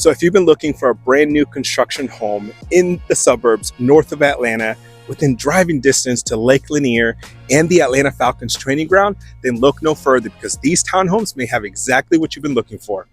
So if you've been looking for a brand new construction home in the suburbs north of Atlanta, within driving distance to Lake Lanier and the Atlanta Falcons training ground, then look no further because these townhomes may have exactly what you've been looking for.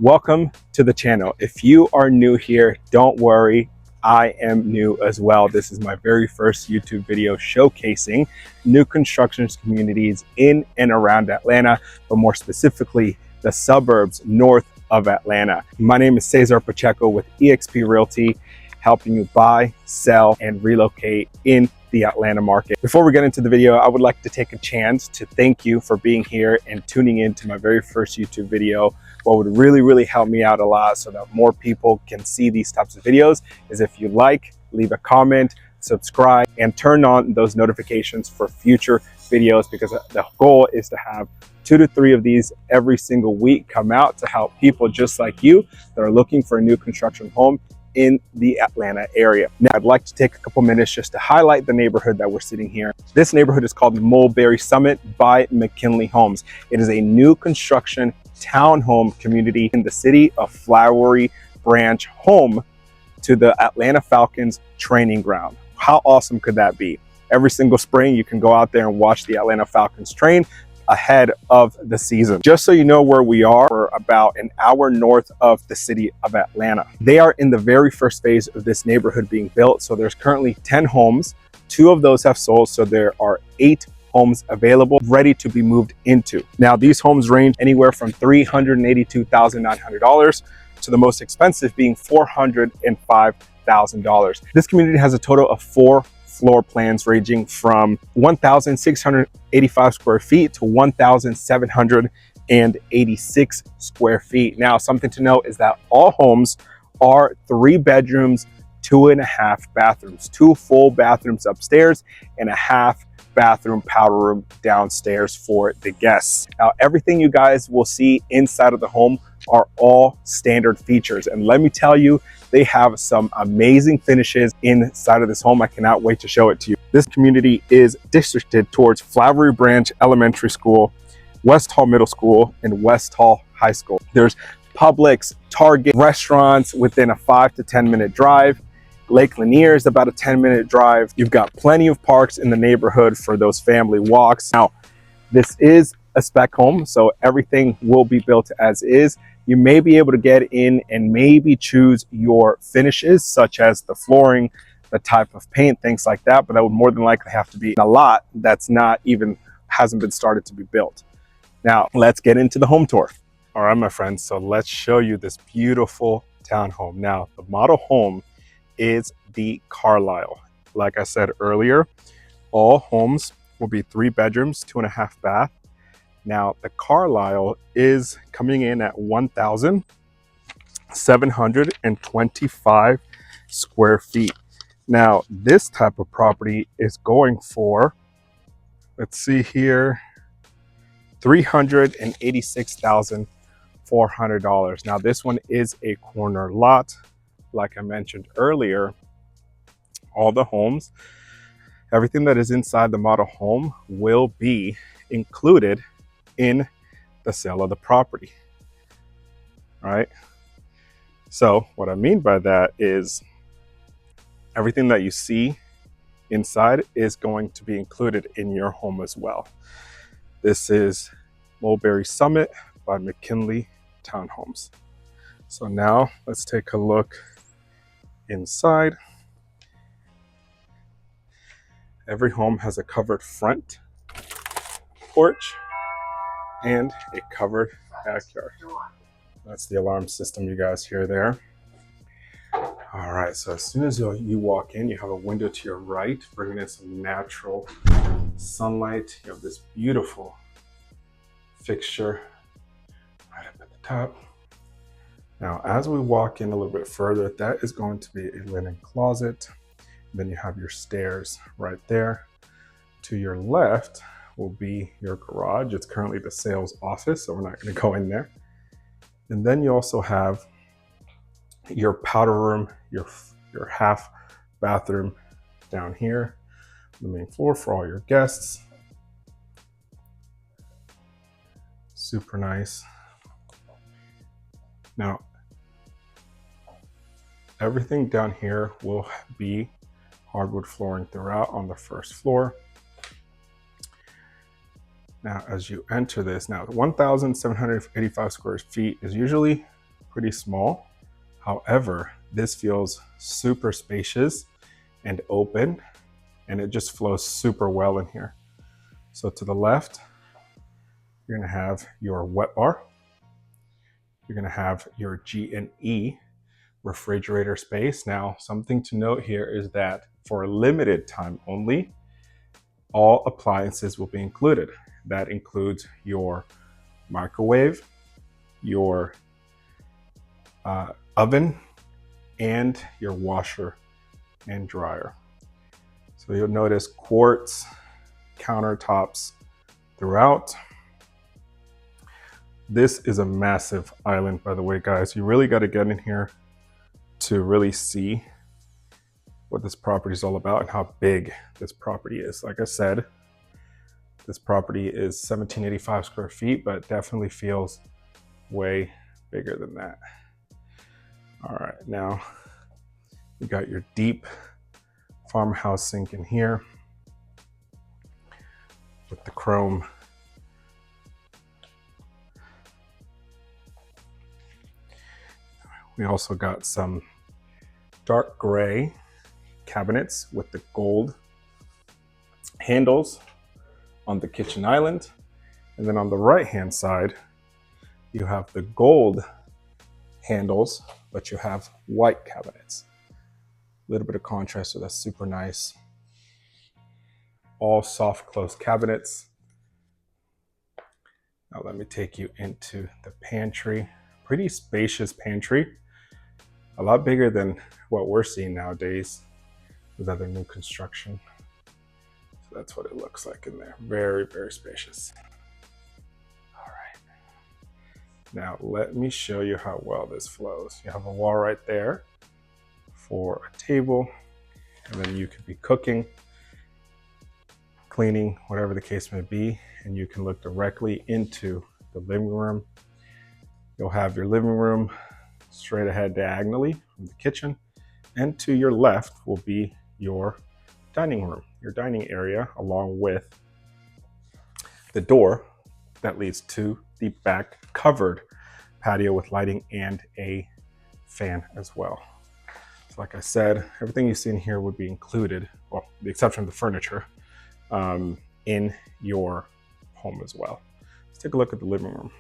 Welcome to the channel. If you are new here, don't worry, I am new as well. This is my very first YouTube video showcasing new construction communities in and around Atlanta, but more specifically, the suburbs north of Atlanta. My name is Cesar Pacheco with eXp Realty, helping you buy, sell, and relocate in the Atlanta market. Before we get into the video, I would like to take a chance to thank you for being here and tuning in to my very first YouTube video. What would really help me out a lot so that more people can see these types of videos is if you like, leave a comment, subscribe, and turn on those notifications for future videos, because the goal is to have 2 to 3 of these every single week come out to help people just like you that are looking for a new construction home in the Atlanta area. Now, I'd like to take a couple minutes just to highlight the neighborhood that we're sitting here. This neighborhood is called Mulberry Summit by McKinley Homes. It is a new construction townhome community in the city of Flowery Branch, home to the Atlanta Falcons training ground. How awesome could that be? Every single spring, you can go out there and watch the Atlanta Falcons train ahead of the season. Just so you know where we are, we're about an hour north of the city of Atlanta. They are in the very first phase of this neighborhood being built. So there's currently 10 homes. 2 of those have sold. So there are 8 homes available, ready to be moved into. Now, these homes range anywhere from $382,900 to the most expensive being $405,000. This community has a total of 4 floor plans ranging from 1,685 square feet to 1,786 square feet. Now, something to note is that all homes are 3 bedrooms, 2.5 bathrooms, 2 full bathrooms upstairs and a half bathroom powder room downstairs for the guests. Now, everything you guys will see inside of the home are all standard features, and let me tell you, they have some amazing finishes inside of this home. I cannot wait to show it to you. This community is districted towards Flowery Branch Elementary School, West Hall Middle School, and West Hall High School. There's Publix, Target, restaurants within a 5 to 10 minute drive. Lake Lanier is about a 10-minute drive. You've got plenty of parks in the neighborhood for those family walks. Now, this is a spec home, so everything will be built as is. You may be able to get in and maybe choose your finishes, such as the flooring, the type of paint, things like that, but that would more than likely have to be a lot that's not even, hasn't been started to be built. Now, let's get into the home tour. All right, my friends, so let's show you this beautiful townhome. Now, the model home is the Carlisle. Like I said earlier, all homes will be 3 bedrooms, 2.5 bath. Now, the Carlisle is coming in at 1,725 square feet. Now, this type of property is going for, let's see here, $386,400. Now, this one is a corner lot. Like I mentioned earlier, all the homes, everything that is inside the model home will be included in the sale of the property. All right. So what I mean by that is everything that you see inside is going to be included in your home as well. This is Mulberry Summit by McKinley Townhomes. So now let's take a look inside. Every home has a covered front porch and a covered backyard. That's the alarm system you guys hear there. All right, so as soon as you walk in, you have a window to your right, bringing in some natural sunlight. You have this beautiful fixture right up at the top. Now, as we walk in a little bit further, that is going to be a linen closet. Then you have your stairs right there. To your left, will be your garage. It's currently the sales office, so we're not going to go in there. And then you also have your powder room, your half bathroom down here, the main floor for all your guests. Super nice. Now, everything down here will be hardwood flooring throughout on the first floor. Now, as you enter this, now 1,785 square feet is usually pretty small. However, this feels super spacious and open, and it just flows super well in here. So to the left, you're gonna have your wet bar. You're gonna have your G&E refrigerator space. Now, something to note here is that for a limited time only, all appliances will be included. That includes your microwave, your oven, and your washer and dryer. So you'll notice quartz countertops throughout. This is a massive island, by the way, guys. You really got to get in here to really see what this property is all about and how big this property is. Like I said, this property is 1,785 square feet, but it definitely feels way bigger than that. All right, now you got your deep farmhouse sink in here with the chrome. We also got some dark gray cabinets with the gold handles on the kitchen island. And then on the right-hand side, you have the gold handles, but you have white cabinets. A little bit of contrast, so that's super nice. All soft close cabinets. Now let me take you into the pantry. Pretty spacious pantry. A lot bigger than what we're seeing nowadays with other new construction. So that's what it looks like in there. Very, very spacious. All right. Now let me show you how well this flows. You have a wall right there for a table, and then you could be cooking, cleaning, whatever the case may be, and you can look directly into the living room. You'll have your living room straight ahead diagonally from the kitchen, and to your left will be your dining room, your dining area, along with the door that leads to the back covered patio with lighting and a fan as well. So like I said, everything you see in here would be included, well, the exception of the furniture, in your home as well. Let's take a look at the living room.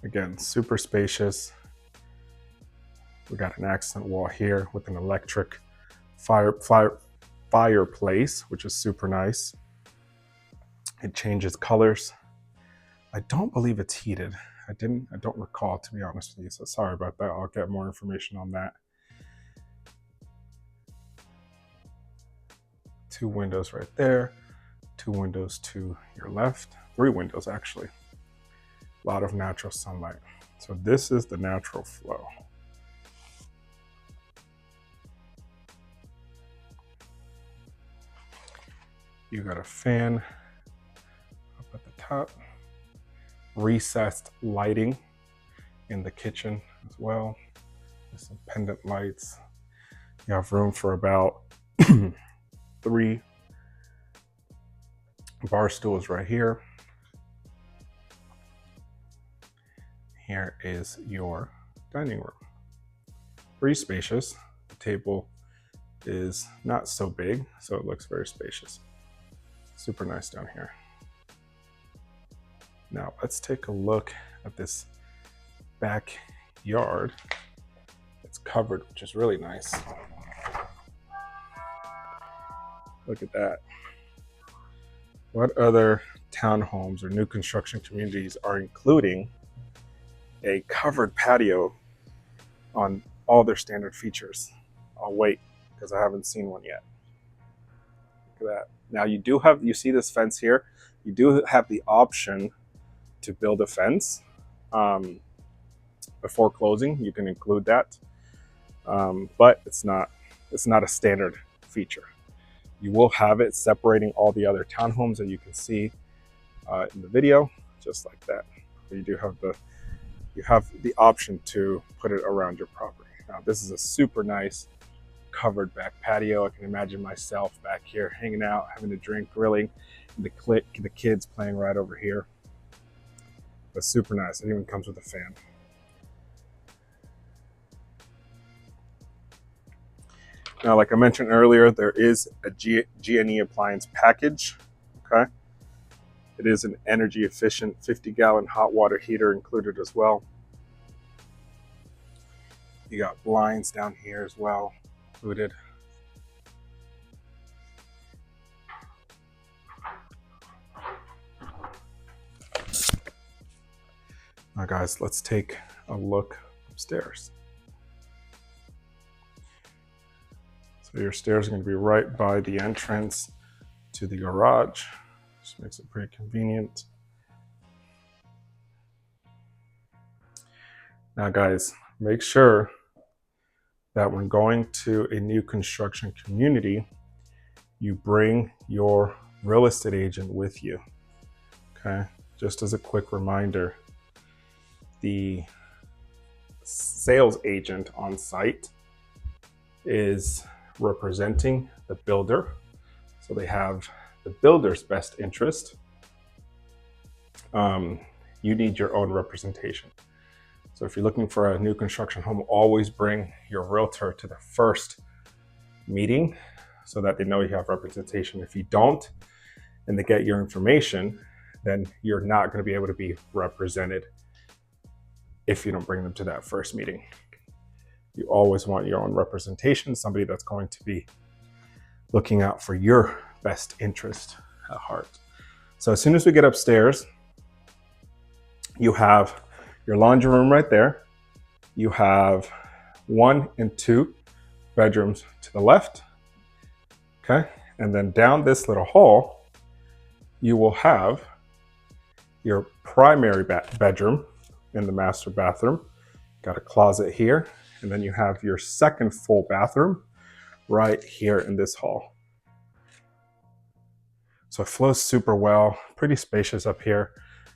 Again, super spacious. We got an accent wall here with an electric fireplace, which is super nice. It changes colors. I don't believe it's heated. I don't recall, to be honest with you, so sorry about that. I'll get more information on that. 2 windows right there, 2 windows to your left, 3 windows actually. A lot of natural sunlight. So this is the natural flow. You got a fan up at the top, recessed lighting in the kitchen as well. There's some pendant lights. You have room for about 3 bar stools right here. Here is your dining room. Pretty spacious. The table is not so big, so it looks very spacious. Super nice down here. Now let's take a look at this backyard. It's covered, which is really nice. Look at that. What other townhomes or new construction communities are including a covered patio on all their standard features? I'll wait because I haven't seen one yet. Look at that. Now you see this fence here? You do have the option to build a fence before closing. You can include that, but it's not a standard feature. You will have it separating all the other townhomes that you can see in the video, just like that. You have the option to put it around your property. Now this is a super nice covered back patio. I can imagine myself back here hanging out, having a drink, grilling, and the kids playing right over here. But super nice. It even comes with a fan. Now, like I mentioned earlier, there is a G&E appliance package. Okay, it is an energy efficient 50-gallon hot water heater included as well. You got blinds down here as well included. Now guys, let's take a look upstairs. So your stairs are going to be right by the entrance to the garage, which makes it pretty convenient. Now guys, make sure that when going to a new construction community, you bring your real estate agent with you. Okay, just as a quick reminder, the sales agent on site is representing the builder. So they have the builder's best interest. You need your own representation. So if you're looking for a new construction home, always bring your realtor to the first meeting so that they know you have representation. If you don't, and they get your information, then you're not going to be able to be represented if you don't bring them to that first meeting. You always want your own representation, somebody that's going to be looking out for your best interest at heart. So as soon as we get upstairs, you have your laundry room right there. You have 1 and 2 bedrooms to the left. Okay, and then down this little hall, you will have your primary bedroom in the master bathroom. Got a closet here, and then you have your second full bathroom right here in this hall. So it flows super well, pretty spacious up here.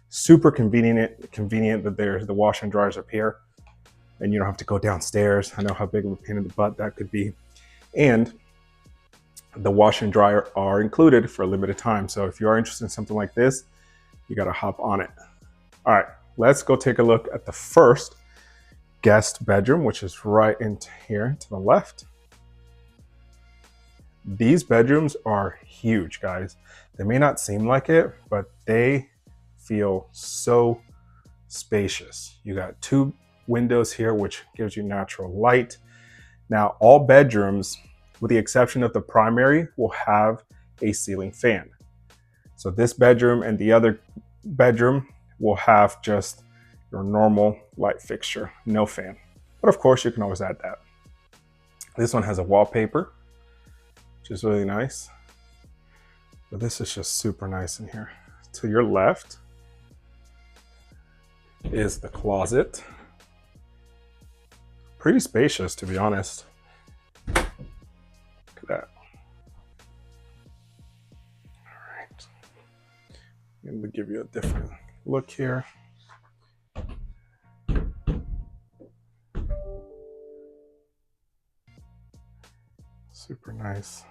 Super convenient that there's the wash and dryers up here, and you don't have to go downstairs. I know how big of a pain in the butt that could be. And the wash and dryer are included for a limited time. So if you are interested in something like this, you got to hop on it. All right, let's go take a look at the first guest bedroom, which is right in here to the left. These bedrooms are huge, guys. They may not seem like it, but they feel so spacious. You got 2 windows here, which gives you natural light. Now, all bedrooms, with the exception of the primary, will have a ceiling fan. So this bedroom and the other bedroom will have just your normal light fixture, no fan. But of course, you can always add that. This one has a wallpaper, which is really nice. But this is just super nice in here. To your left is the closet. Pretty spacious, to be honest. Look at that. All right. I'm going to give you a different look here. Super nice.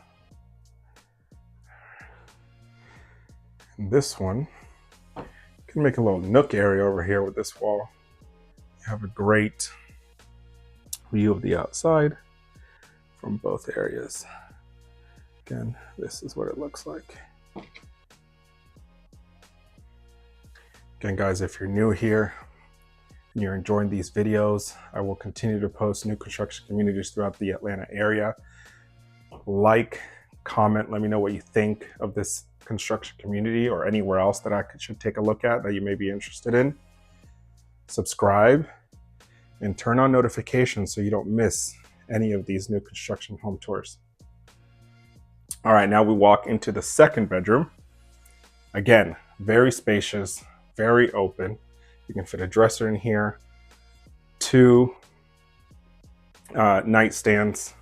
And this one, you can make a little nook area over here with this wall. You have a great view of the outside from both areas. Again, this is what it looks like. Again, guys, if you're new here and you're enjoying these videos, I will continue to post new construction communities throughout the Atlanta area. Like, comment, let me know what you think of this construction community or anywhere else that I should take a look at that you may be interested in. Subscribe and turn on notifications so you don't miss any of these new construction home tours. All right, now we walk into the second bedroom. Again, very spacious, very open. You can fit a dresser in here, two nightstands,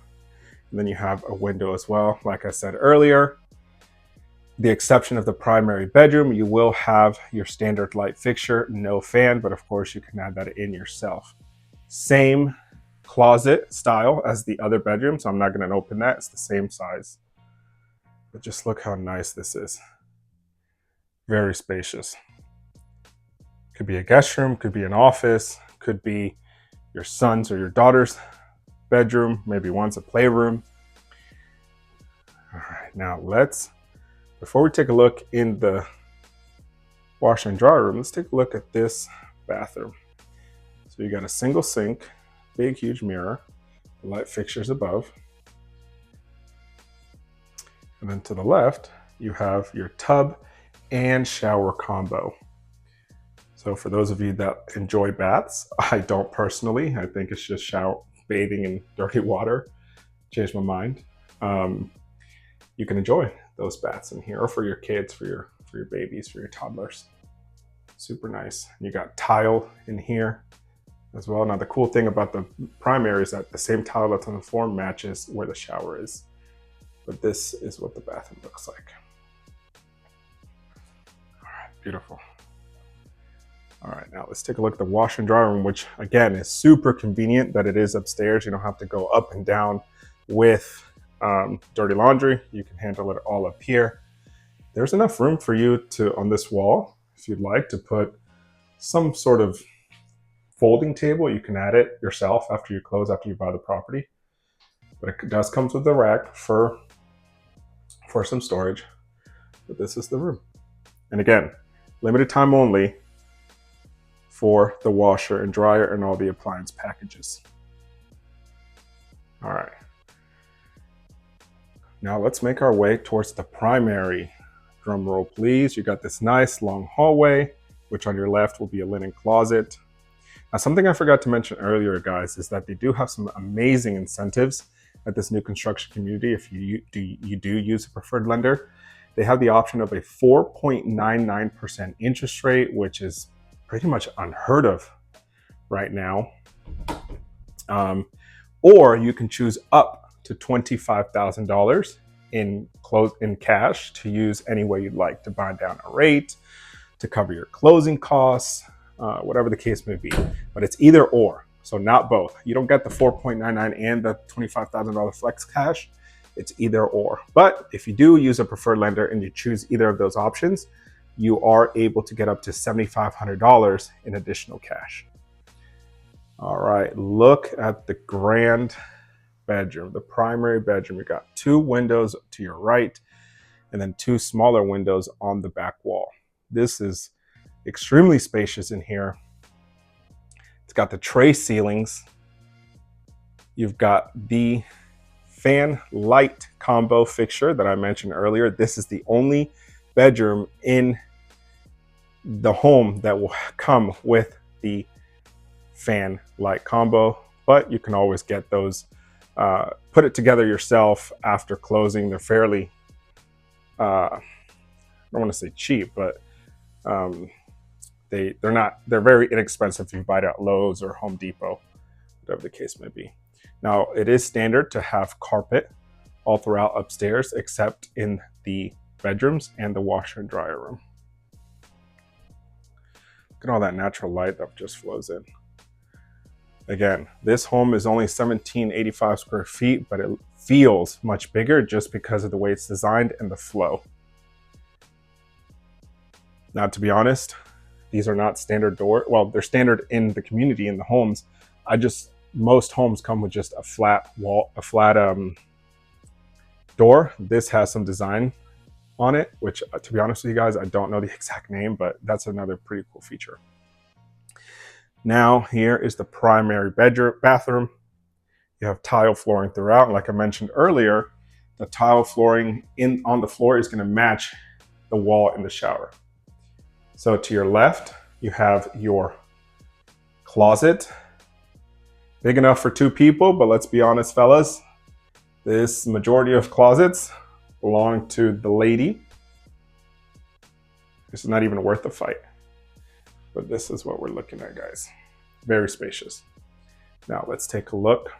and then you have a window as well. Like I said earlier, the exception of the primary bedroom, you will have your standard light fixture, no fan, but of course you can add that in yourself. Same closet style as the other bedroom, so I'm not going to open that. It's the same size. But just look how nice this is. Very spacious. Could be a guest room, could be an office, could be your son's or your daughter's bedroom, maybe one's a playroom. All right, now before we take a look in the washer and dryer room, let's take a look at this bathroom. So you got a single sink, big, huge mirror, the light fixtures above. And then to the left, you have your tub and shower combo. So for those of you that enjoy baths, I don't personally. I think it's just bathing in dirty water. Changed my mind. You can enjoy those baths in here, or for your kids, for your babies, for your toddlers. Super nice. You got tile in here as well. Now the cool thing about the primary is that the same tile that's on the floor matches where the shower is. But this is what the bathroom looks like. All right, beautiful. All right, now let's take a look at the washer and dryer room, which again is super convenient that it is upstairs. You don't have to go up and down with dirty laundry. You can handle it all up here. There's enough room for you to, on this wall, if you'd like, to put some sort of folding table. You can add it yourself after you buy the property. But it does come with a rack for some storage. But this is the room. And again, limited time only for the washer and dryer and all the appliance packages. All right. Now let's make our way towards the primary. Drum roll, please. You got this nice long hallway, which on your left will be a linen closet. Now, something I forgot to mention earlier, guys, is that they do have some amazing incentives at this new construction community. If you do use a preferred lender, they have the option of a 4.99% interest rate, which is pretty much unheard of right now. Or you can choose up to $25,000 in cash to use any way you'd like, to buy down a rate, to cover your closing costs, whatever the case may be. But it's either or, so not both. You don't get the 4.99 and the $25,000 flex cash. It's either or. But if you do use a preferred lender and you choose either of those options, you are able to get up to $7,500 in additional cash. All right, look at the grand bedroom, the primary bedroom. You got two windows to your right and then two smaller windows on the back wall. This is extremely spacious in here. It's got the tray ceilings. You've got the fan light combo fixture that I mentioned earlier. This is the only bedroom in the home that will come with the fan light combo, but you can always get those, put it together yourself after closing. They're fairly, I don't want to say cheap, but they're very inexpensive if you buy it at Lowe's or Home Depot, whatever the case may be. Now, it is standard to have carpet all throughout upstairs, except in the bedrooms and the washer and dryer room. Look at all that natural light that just flows in. Again, this home is only 1,785 square feet, but it feels much bigger just because of the way it's designed and the flow. Now, to be honest, these are not standard door. Well, they're standard in the community, in the homes. Most homes come with just a flat wall, a flat door. This has some design on it, which, to be honest with you guys, I don't know the exact name, but that's another pretty cool feature. Now, here is the primary bathroom. You have tile flooring throughout. And like I mentioned earlier, the tile flooring on the floor is going to match the wall in the shower. So to your left, you have your closet. Big enough for two people, but let's be honest, fellas, this majority of closets belong to the lady. It's not even worth the fight. But this is what we're looking at, guys. Very spacious. Now let's take a look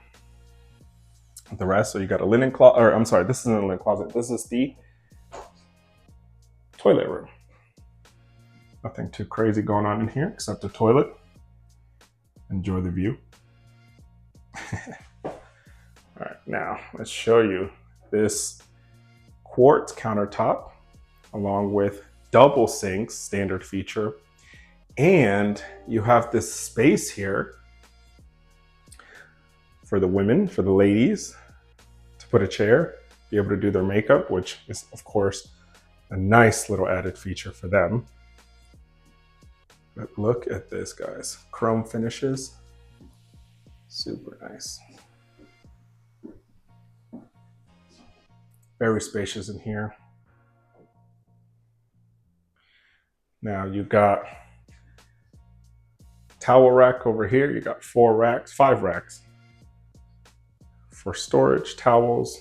at the rest. So you got a linen closet, or I'm sorry, this isn't a linen closet. This is the toilet room. Nothing too crazy going on in here except the toilet. Enjoy the view. All right, now let's show you this quartz countertop along with double sinks, standard feature. And you have this space here for the women, for the ladies, to put a chair, be able to do their makeup, which is, of course, a nice little added feature for them. But look at this, guys. Chrome finishes. Super nice. Very spacious in here. Now you got towel rack over here. You got 5 racks for storage, towels,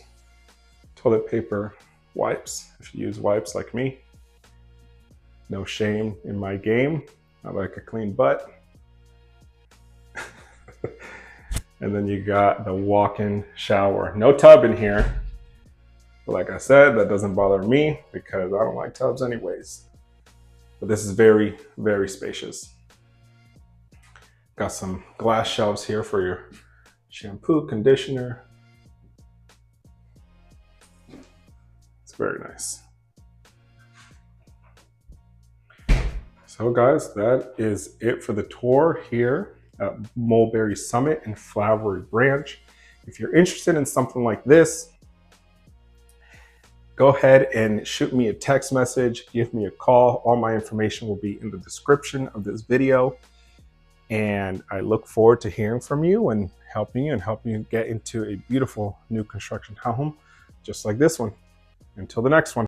toilet paper, wipes, if you use wipes like me. No shame in my game. I like a clean butt. And then you got the walk-in shower. No tub in here. But like I said, that doesn't bother me because I don't like tubs anyways. But this is very, very spacious. Got some glass shelves here for your shampoo, conditioner. It's very nice. So guys, that is it for the tour here at Mulberry Summit in Flowery Branch. If you're interested in something like this, go ahead and shoot me a text message, give me a call. All my information will be in the description of this video. And I look forward to hearing from you and helping you get into a beautiful new construction home just like this one. Until the next one.